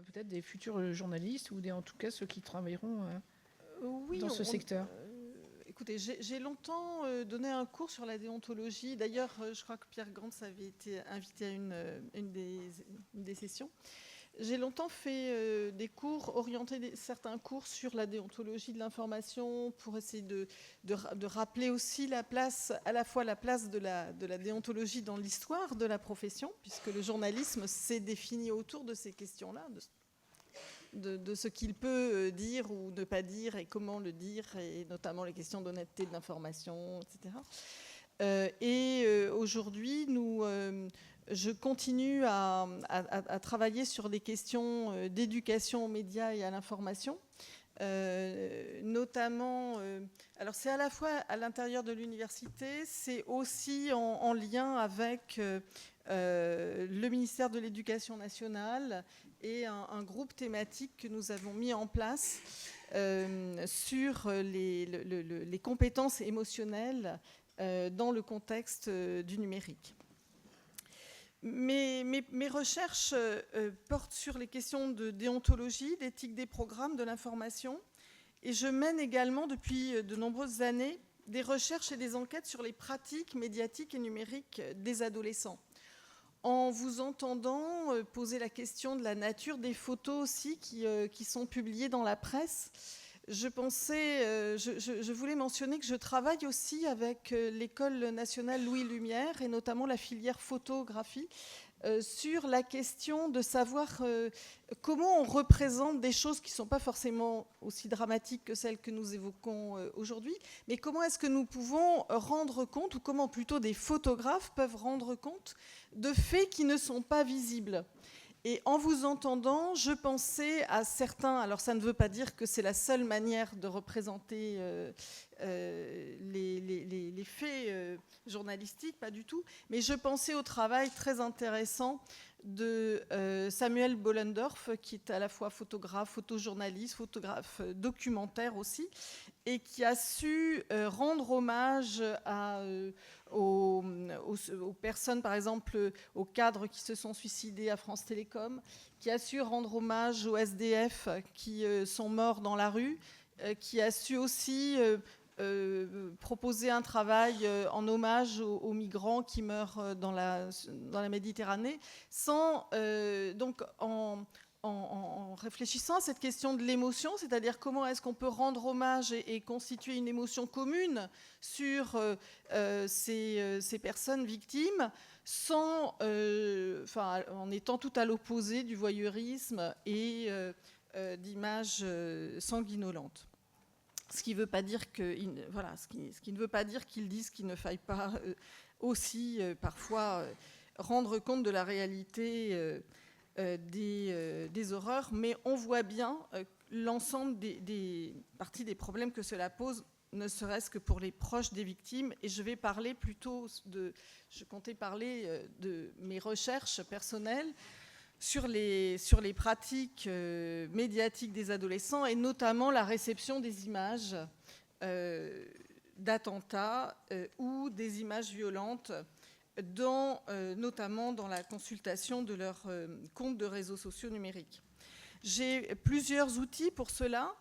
Peut-être des futurs journalistes ou en tout cas ceux qui travailleront Oui, dans ce secteur. Écoutez, j'ai longtemps donné un cours sur la déontologie. D'ailleurs, je crois que Pierre Gantz avait été invité à une des sessions. J'ai longtemps fait des cours, orienté certains cours sur la déontologie de l'information pour essayer de rappeler aussi la place, à la fois la place de la déontologie dans l'histoire de la profession, puisque le journalisme s'est défini autour de ces questions-là, de ce qu'il peut dire ou ne pas dire et comment le dire, et notamment les questions d'honnêteté de l'information, etc. Aujourd'hui, je continue à travailler sur les questions d'éducation aux médias et à l'information. Notamment, alors c'est à la fois à l'intérieur de l'université, c'est aussi en lien avec le ministère de l'Éducation nationale et un groupe thématique que nous avons mis en place sur les compétences émotionnelles dans le contexte du numérique. Mes recherches portent sur les questions de déontologie, d'éthique des programmes, de l'information, et je mène également depuis de nombreuses années des recherches et des enquêtes sur les pratiques médiatiques et numériques des adolescents. En vous entendant poser la question de la nature des photos aussi qui sont publiées dans la presse, je voulais mentionner que je travaille aussi avec l'École nationale Louis Lumière et notamment la filière photographie sur la question de savoir comment on représente des choses qui ne sont pas forcément aussi dramatiques que celles que nous évoquons aujourd'hui, mais comment est-ce que nous pouvons rendre compte, ou comment plutôt des photographes peuvent rendre compte de faits qui ne sont pas visibles. Et en vous entendant, je pensais à certains... Alors, ça ne veut pas dire que c'est la seule manière de représenter les faits journalistiques, pas du tout. Mais je pensais au travail très intéressant de Samuel Bollendorf, qui est à la fois photographe, photojournaliste, photographe documentaire aussi, et qui a su rendre hommage aux personnes, par exemple, aux cadres qui se sont suicidés à France Télécom, qui a su rendre hommage aux SDF qui sont morts dans la rue, qui a su aussi proposer un travail en hommage aux migrants qui meurent dans la Méditerranée, donc en réfléchissant à cette question de l'émotion, c'est-à-dire comment est-ce qu'on peut rendre hommage et constituer une émotion commune sur ces personnes victimes, en étant tout à l'opposé du voyeurisme et d'images sanguinolentes. Ce qui ne veut pas dire qu'ils disent qu'il ne faille pas aussi parfois rendre compte de la réalité des horreurs, mais on voit bien l'ensemble des parties des problèmes que cela pose, ne serait-ce que pour les proches des victimes. Et je comptais parler de mes recherches personnelles sur les pratiques médiatiques des adolescents et notamment la réception des images d'attentats ou des images violentes, notamment dans la consultation de leurs comptes de réseaux sociaux numériques. J'ai plusieurs outils pour cela.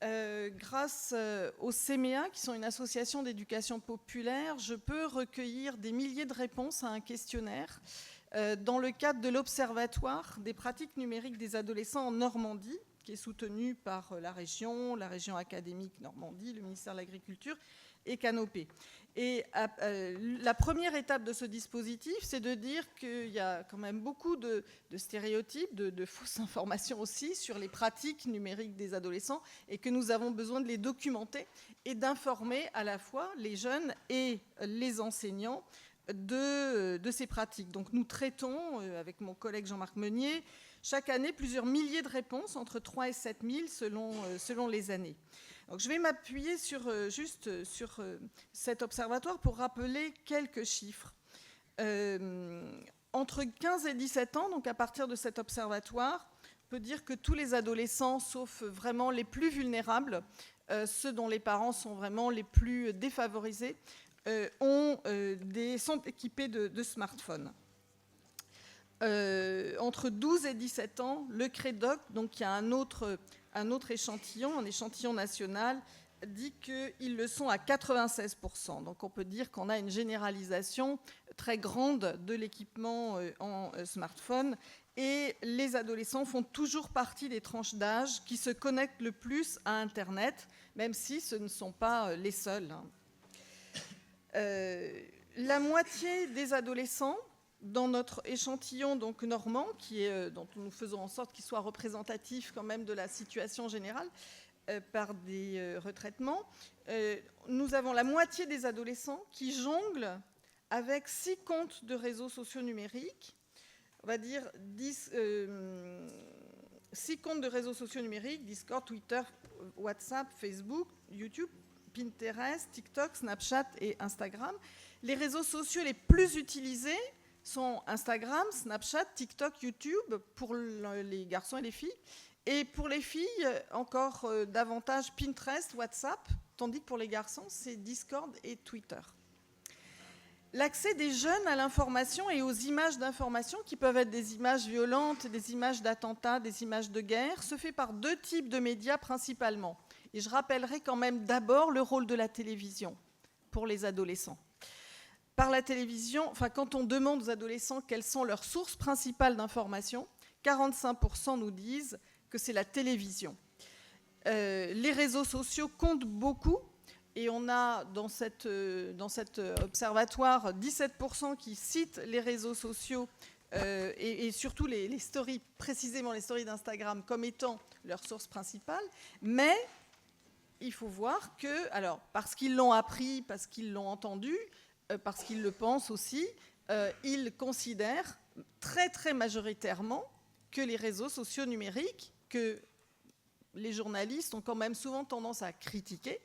Grâce au CMEA, qui sont une association d'éducation populaire, je peux recueillir des milliers de réponses à un questionnaire dans le cadre de l'Observatoire des pratiques numériques des adolescents en Normandie, qui est soutenu par la région académique Normandie, le ministère de l'Agriculture et Canopé. Et la première étape de ce dispositif, c'est de dire qu'il y a quand même beaucoup de stéréotypes, de fausses informations aussi sur les pratiques numériques des adolescents et que nous avons besoin de les documenter et d'informer à la fois les jeunes et les enseignants de ces pratiques. Donc nous traitons, avec mon collègue Jean-Marc Meunier, chaque année plusieurs milliers de réponses, entre 3 et 7 000 selon les années. Donc, je vais m'appuyer sur cet observatoire pour rappeler quelques chiffres. Entre 15 et 17 ans, donc à partir de cet observatoire, on peut dire que tous les adolescents, sauf vraiment les plus vulnérables, ceux dont les parents sont vraiment les plus défavorisés, sont équipés de smartphones. entre 12 et 17 ans, le CREDOC, donc il y a un autre échantillon, un échantillon national, dit qu'ils le sont à 96%. Donc on peut dire qu'on a une généralisation très grande de l'équipement en smartphone. Et les adolescents font toujours partie des tranches d'âge qui se connectent le plus à Internet, même si ce ne sont pas les seuls. La moitié des adolescents dans notre échantillon donc normand, dont nous faisons en sorte qu'il soit représentatif quand même de la situation générale par des retraitements, nous avons la moitié des adolescents qui jonglent avec 6 comptes de réseaux sociaux numériques, on va dire 6 comptes de réseaux sociaux numériques, Discord, Twitter, WhatsApp, Facebook, YouTube, Pinterest, TikTok, Snapchat et Instagram. Les réseaux sociaux les plus utilisés sont Instagram, Snapchat, TikTok, YouTube pour les garçons et les filles. Et pour les filles, encore davantage Pinterest, WhatsApp, tandis que pour les garçons, c'est Discord et Twitter. L'accès des jeunes à l'information et aux images d'information, qui peuvent être des images violentes, des images d'attentats, des images de guerre, se fait par 2 types de médias principalement. Et je rappellerai quand même d'abord le rôle de la télévision pour les adolescents. Par la télévision, quand on demande aux adolescents quelles sont leurs sources principales d'information, 45% nous disent que c'est la télévision. Les réseaux sociaux comptent beaucoup. Et on a dans cet observatoire 17% qui citent les réseaux sociaux et surtout les stories, précisément les stories d'Instagram, comme étant leur source principale. Mais il faut voir que, alors, parce qu'ils l'ont appris, parce qu'ils l'ont entendu, parce qu'ils le pensent aussi, ils considèrent très très majoritairement que les réseaux sociaux numériques, que les journalistes ont quand même souvent tendance à critiquer,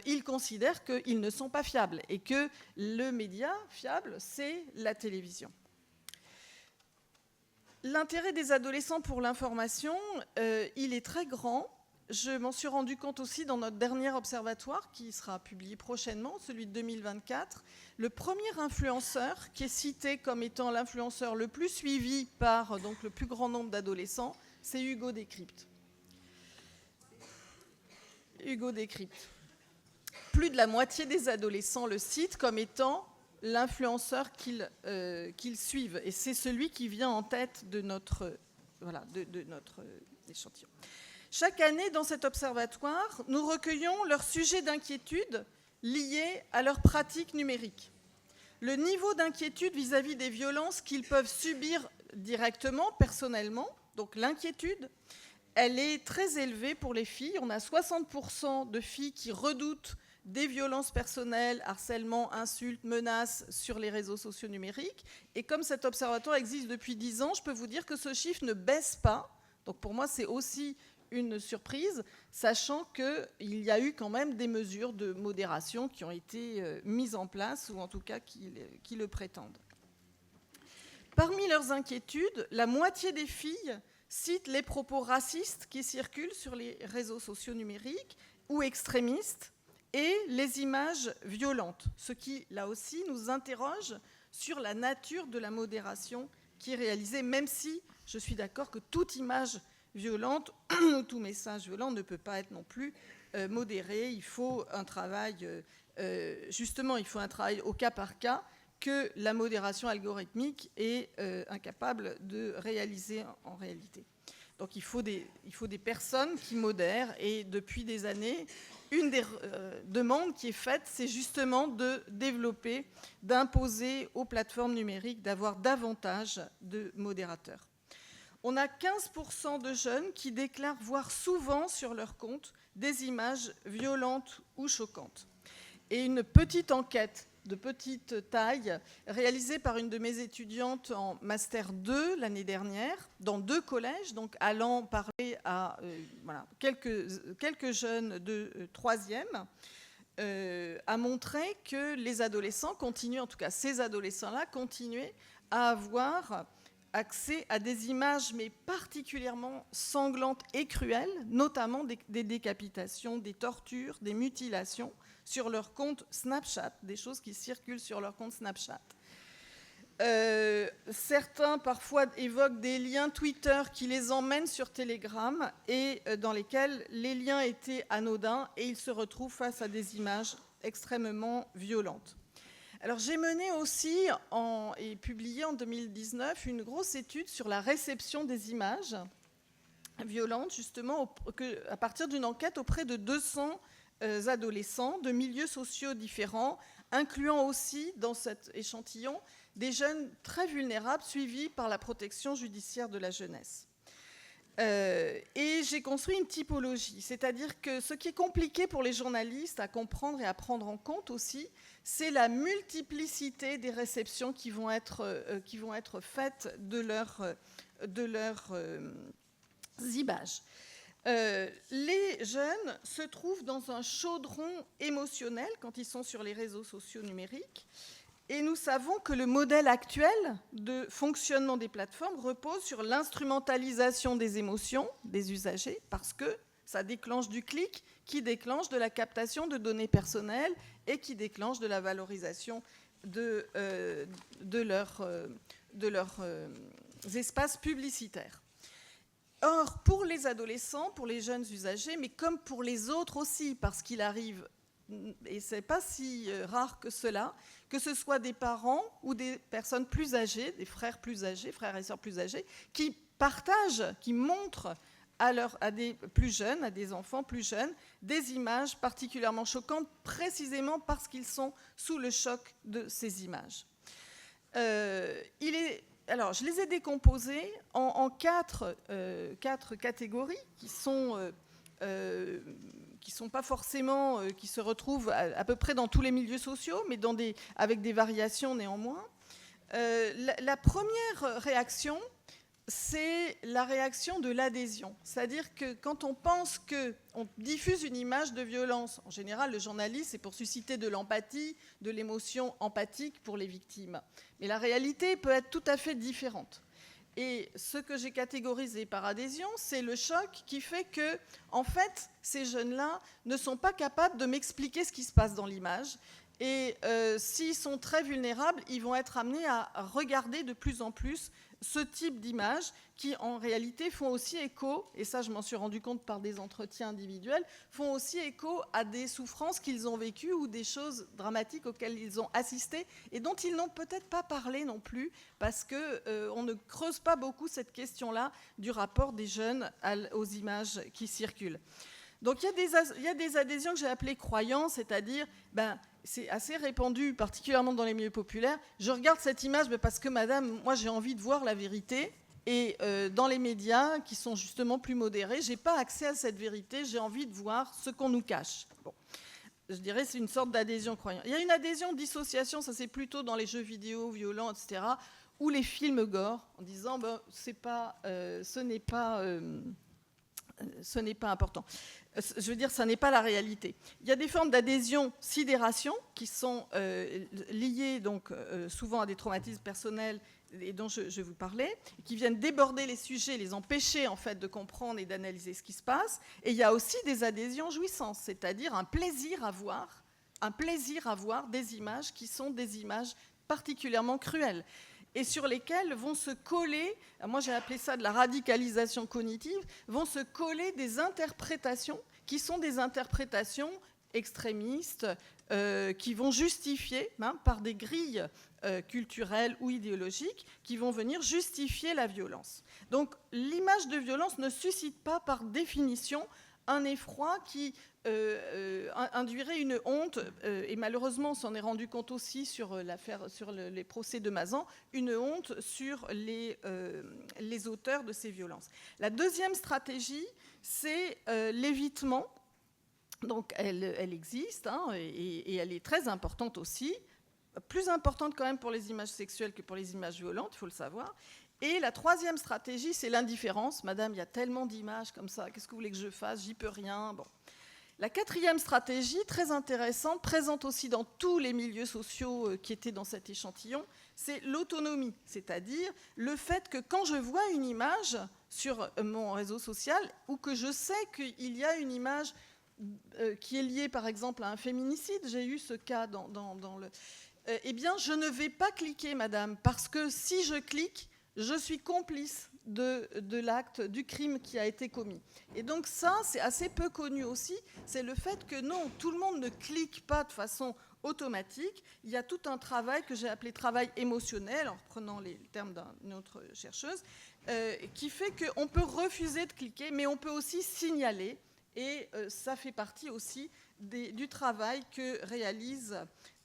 ils considèrent qu'ils ne sont pas fiables et que le média fiable, c'est la télévision. L'intérêt des adolescents pour l'information, il est très grand. Je m'en suis rendu compte aussi dans notre dernier observatoire qui sera publié prochainement, celui de 2024. Le premier influenceur qui est cité comme étant l'influenceur le plus suivi par donc, le plus grand nombre d'adolescents, c'est Hugo Décrypte. Hugo Décrypte. Plus de la moitié des adolescents le citent comme étant l'influenceur qu'ils suivent. Et c'est celui qui vient en tête de notre échantillon. Chaque année, dans cet observatoire, nous recueillons leurs sujets d'inquiétude liés à leurs pratiques numériques. Le niveau d'inquiétude vis-à-vis des violences qu'ils peuvent subir directement, personnellement, donc l'inquiétude, elle est très élevée pour les filles. On a 60% de filles qui redoutent des violences personnelles, harcèlement, insultes, menaces sur les réseaux sociaux numériques. Et comme cet observatoire existe depuis 10 ans, je peux vous dire que ce chiffre ne baisse pas. Donc pour moi, c'est aussi une surprise, sachant qu'il y a eu quand même des mesures de modération qui ont été mises en place, ou en tout cas qui le prétendent. Parmi leurs inquiétudes, la moitié des filles citent les propos racistes qui circulent sur les réseaux sociaux numériques ou extrémistes, et les images violentes, ce qui, là aussi, nous interroge sur la nature de la modération qui est réalisée, même si je suis d'accord que toute image violente ou tout message violent ne peut pas être non plus modéré. Il faut un travail, justement, il faut un travail au cas par cas que la modération algorithmique est incapable de réaliser en réalité. Donc il faut des personnes qui modèrent, et depuis des années, une des demandes qui est faite, c'est justement de développer, d'imposer aux plateformes numériques d'avoir davantage de modérateurs. On a 15% de jeunes qui déclarent voir souvent sur leur compte des images violentes ou choquantes. Et une petite enquête de petite taille, réalisée par une de mes étudiantes en Master 2 l'année dernière, dans 2 collèges, donc allant parler à quelques jeunes de 3e, a montré que les adolescents continuent, en tout cas ces adolescents-là, continuaient à avoir accès à des images, mais particulièrement sanglantes et cruelles, notamment des décapitations, des tortures, des mutilations, sur leur compte Snapchat, des choses qui circulent sur leur compte Snapchat. Certains parfois évoquent des liens Twitter qui les emmènent sur Telegram et dans lesquels les liens étaient anodins et ils se retrouvent face à des images extrêmement violentes. Alors j'ai mené aussi et publié en 2019 une grosse étude sur la réception des images violentes, justement à partir d'une enquête auprès de 200 adolescents de milieux sociaux différents, incluant aussi dans cet échantillon des jeunes très vulnérables suivis par la protection judiciaire de la jeunesse. Et j'ai construit une typologie, c'est-à-dire que ce qui est compliqué pour les journalistes à comprendre et à prendre en compte aussi, c'est la multiplicité des réceptions qui vont être faites de leurs images. Les jeunes se trouvent dans un chaudron émotionnel quand ils sont sur les réseaux sociaux numériques. Et nous savons que le modèle actuel de fonctionnement des plateformes repose sur l'instrumentalisation des émotions des usagers, parce que ça déclenche du clic, qui déclenche de la captation de données personnelles et qui déclenche de la valorisation de leurs espaces publicitaires. Or, pour les adolescents, pour les jeunes usagers, mais comme pour les autres aussi, parce qu'il arrive, et ce n'est pas si rare que cela, que ce soit des parents ou des personnes plus âgées, des frères plus âgés, frères et sœurs plus âgés, qui partagent, qui montrent à des plus jeunes, à des enfants plus jeunes, des images particulièrement choquantes, précisément parce qu'ils sont sous le choc de ces images. Alors, je les ai décomposées en quatre catégories qui sont pas forcément, qui se retrouvent à peu près dans tous les milieux sociaux, mais avec des variations néanmoins. La première réaction, c'est la réaction de l'adhésion. C'est-à-dire que quand on pense qu'on diffuse une image de violence, en général, le journaliste, c'est pour susciter de l'empathie, de l'émotion empathique pour les victimes. Mais la réalité peut être tout à fait différente. Et ce que j'ai catégorisé par adhésion, c'est le choc qui fait que, en fait, ces jeunes-là ne sont pas capables de m'expliquer ce qui se passe dans l'image. Et s'ils sont très vulnérables, ils vont être amenés à regarder de plus en plus ce type d'images qui, en réalité, font aussi écho, et ça je m'en suis rendu compte par des entretiens individuels, font aussi écho à des souffrances qu'ils ont vécues ou des choses dramatiques auxquelles ils ont assisté et dont ils n'ont peut-être pas parlé non plus parce qu'on ne creuse pas beaucoup cette question-là du rapport des jeunes aux images qui circulent. Donc il y a des adhésions que j'ai appelées croyances, c'est-à-dire, c'est assez répandu, particulièrement dans les milieux populaires. Je regarde cette image parce que, madame, moi j'ai envie de voir la vérité. Et dans les médias, qui sont justement plus modérés, je n'ai pas accès à cette vérité, j'ai envie de voir ce qu'on nous cache. Bon. Je dirais que c'est une sorte d'adhésion croyante. Il y a une adhésion dissociation, ça c'est plutôt dans les jeux vidéo violents, etc., ou les films gore, en disant ce n'est pas important. Je veux dire, ça n'est pas la réalité. Il y a des formes d'adhésion sidération qui sont liées donc, souvent à des traumatismes personnels et dont je vous parlais, qui viennent déborder les sujets, les empêcher en fait de comprendre et d'analyser ce qui se passe. Et il y a aussi des adhésions jouissances, c'est-à-dire un plaisir à voir des images qui sont des images particulièrement cruelles et sur lesquelles vont se coller, moi j'ai appelé ça de la radicalisation cognitive, vont se coller des interprétations qui sont des interprétations extrémistes qui vont justifier, par des grilles culturelles ou idéologiques, qui vont venir justifier la violence. Donc l'image de violence ne suscite pas par définition un effroi qui induirait une honte, et malheureusement on s'en est rendu compte aussi sur les procès de Mazan, une honte sur les auteurs de ces violences. La deuxième stratégie, c'est l'évitement. Donc elle existe et elle est très importante aussi, plus importante quand même pour les images sexuelles que pour les images violentes, il faut le savoir. Et la troisième stratégie, c'est l'indifférence. Madame, il y a tellement d'images comme ça, qu'est-ce que vous voulez que je fasse? J'y peux rien. Bon. La quatrième stratégie, très intéressante, présente aussi dans tous les milieux sociaux qui étaient dans cet échantillon, c'est l'autonomie, c'est-à-dire le fait que quand je vois une image sur mon réseau social ou que je sais qu'il y a une image qui est liée par exemple à un féminicide, j'ai eu ce cas dans le... eh bien, je ne vais pas cliquer, madame, parce que si je clique, je suis complice de l'acte, du crime qui a été commis. Et donc ça, c'est assez peu connu aussi, c'est le fait que non, tout le monde ne clique pas de façon automatique. Il y a tout un travail que j'ai appelé travail émotionnel, en reprenant les termes d'une autre chercheuse, qui fait qu'on peut refuser de cliquer, mais on peut aussi signaler, et ça fait partie aussi du travail que réalisent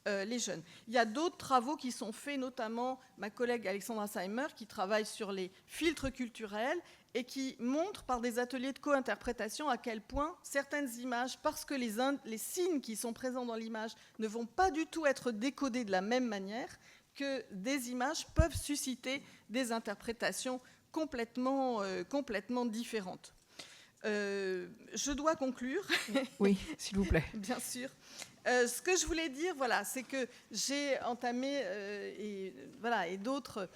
les jeunes. Il y a d'autres travaux qui sont faits, notamment ma collègue Alexandra Seimer, qui travaille sur les filtres culturels et qui montre par des ateliers de co-interprétation à quel point certaines images, parce que les signes qui sont présents dans l'image ne vont pas du tout être décodés de la même manière, que des images peuvent susciter des interprétations complètement différentes. Je dois conclure. Oui, s'il vous plaît. Bien sûr. Ce que je voulais dire, voilà, c'est que j'ai entamé, et d'autres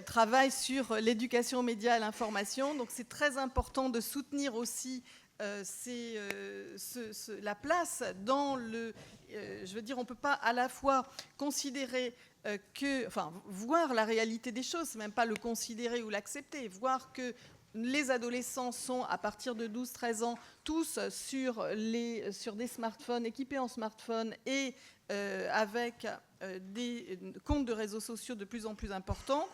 travaillent sur l'éducation aux médias et à l'information. Donc c'est très important de soutenir aussi la place dans le... je veux dire, on ne peut pas à la fois considérer voir la réalité des choses, c'est même pas le considérer ou l'accepter, voir que les adolescents sont, à partir de 12-13 ans, tous sur des smartphones, équipés en smartphones et avec des comptes de réseaux sociaux de plus en plus importants,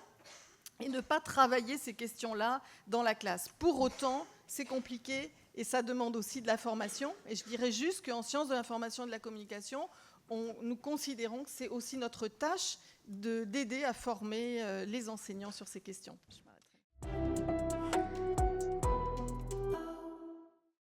et ne pas travailler ces questions-là dans la classe. Pour autant, c'est compliqué et ça demande aussi de la formation. Et je dirais juste qu'en sciences de l'information et de la communication, nous considérons que c'est aussi notre tâche d'aider à former les enseignants sur ces questions.